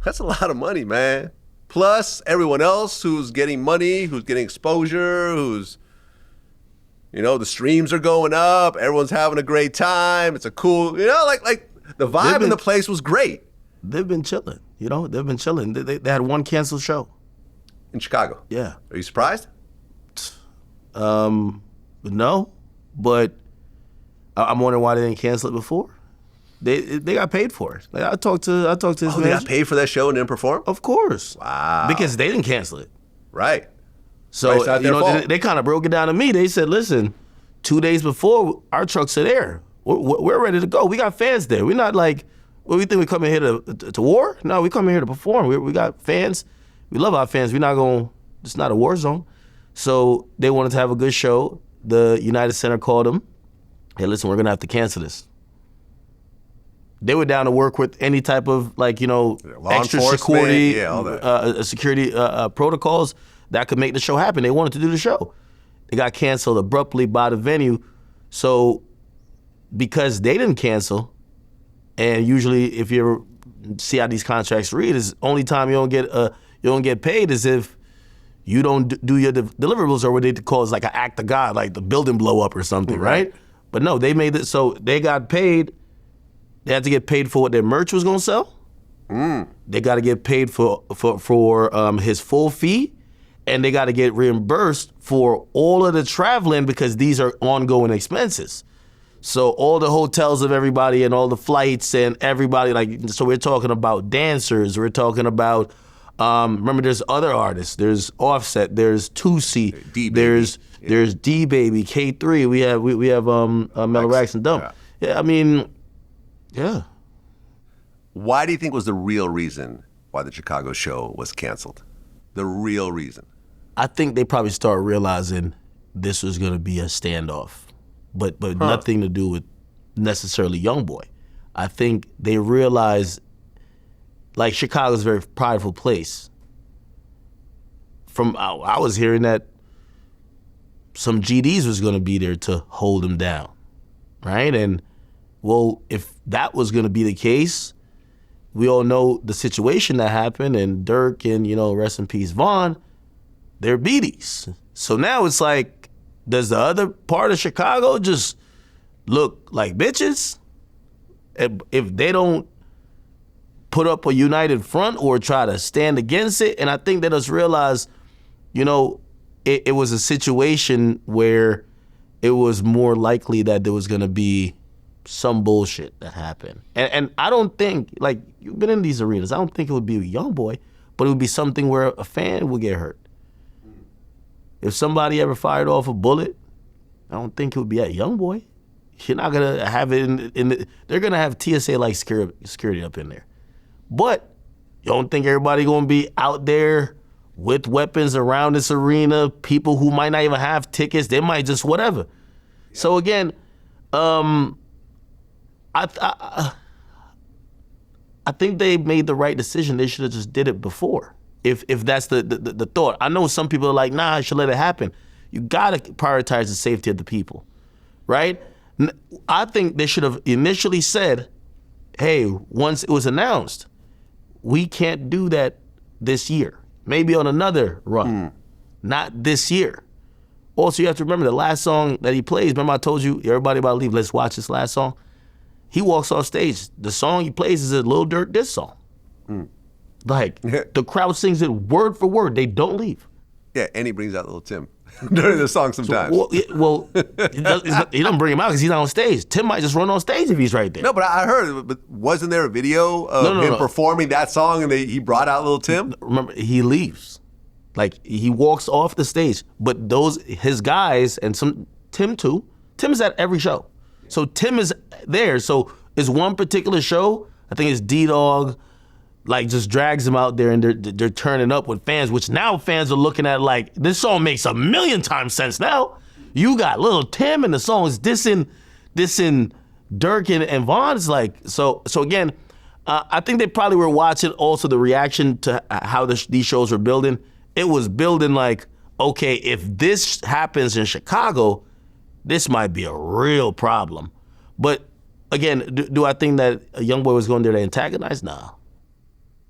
That's a lot of money, man. Plus everyone else who's getting money, who's getting exposure, who's, the streams are going up. Everyone's having a great time. It's a cool, like the vibe in the place was great. They've been chilling, They've been chilling. They had one canceled show. In Chicago? Yeah. Are you surprised? No, but I'm wondering why they didn't cancel it before. They got paid for it. Like I talked to his manager. They got paid for that show and didn't perform? Of course. Wow. Because they didn't cancel it. Right. So it's not their fault. they kind of broke it down to me. They said, "Listen, 2 days before our trucks are there. We're ready to go. We got fans there. We're not like, what we think we coming here to war? No, we coming here to perform. We got fans. We love our fans. We're not going. It's not a war zone." So they wanted to have a good show. The United Center called them. Hey, listen, we're gonna have to cancel this. They were down to work with any type of extra security, all that. Security protocols that could make the show happen. They wanted to do the show. It got canceled abruptly by the venue. So because they didn't cancel, and usually if you see how these contracts read, is only time you don't get paid is if you don't do your deliverables, or what they call is like an act of God, like the building blow up or something, right? But no, they made it so they got paid. They had to get paid for what their merch was gonna sell. They got to get paid for his full fee, and they got to get reimbursed for all of the traveling because these are ongoing expenses. So all the hotels of everybody and all the flights and everybody, so we're talking about dancers, we're talking about, remember there's other artists, there's Offset, there's Tusi, there's D-Baby, K3, we have Mellow Rax and Dumb. Yeah, I mean, yeah. Why do you think was the real reason why the Chicago show was canceled? The real reason? I think they probably started realizing this was going to be a standoff, but nothing to do with necessarily YoungBoy. I think they realized, like, Chicago's a very prideful place. I was hearing that some GDs was going to be there to hold them down, right? And well, if that was going to be the case, we all know the situation that happened, and Dirk and, rest in peace, Vaughn, they're beaties. So now it's like, does the other part of Chicago just look like bitches? If they don't put up a united front or try to stand against it, and I think they just realized, it was a situation where it was more likely that there was going to be some bullshit that happened. And I don't think, like, you've been in these arenas, I don't think it would be a YoungBoy, but it would be something where a fan would get hurt. If somebody ever fired off a bullet, I don't think it would be at YoungBoy. You're not going to have it they're going to have TSA-like security up in there. But you don't think everybody going to be out there with weapons around this arena, people who might not even have tickets, they might just whatever. So again, I think they made the right decision. They should have just did it before. If that's the thought. I know some people are like, nah, I should let it happen. You gotta prioritize the safety of the people, right? I think they should have initially said, hey, once it was announced, we can't do that this year. Maybe on another run, not this year. Also, you have to remember the last song that he plays, remember I told you, everybody about to leave, let's watch this last song. He walks off stage. The song he plays is a Lil Durk diss song. Like, the crowd sings it word for word. They don't leave. Yeah, and he brings out Lil Tim during the song sometimes. He doesn't bring him out because he's not on stage. Tim might just run on stage if he's right there. No, but I heard, but wasn't there a video of him performing that song and he brought out Lil Tim? Remember, he leaves. Like, he walks off the stage. But his guys, and Tim too, Tim is at every show. So Tim is there. So it's one particular show, I think it's D-Dog, like, just drags him out there, and they're turning up with fans, which now fans are looking at like, this song makes a million times sense now. You got Lil Tim and the song is dissing Dirk and Vaughn. It's like, so again, I think they probably were watching also the reaction to how these shows were building. It was building like, okay, if this happens in Chicago, this might be a real problem. But again, do I think that a YoungBoy was going there to antagonize? Nah.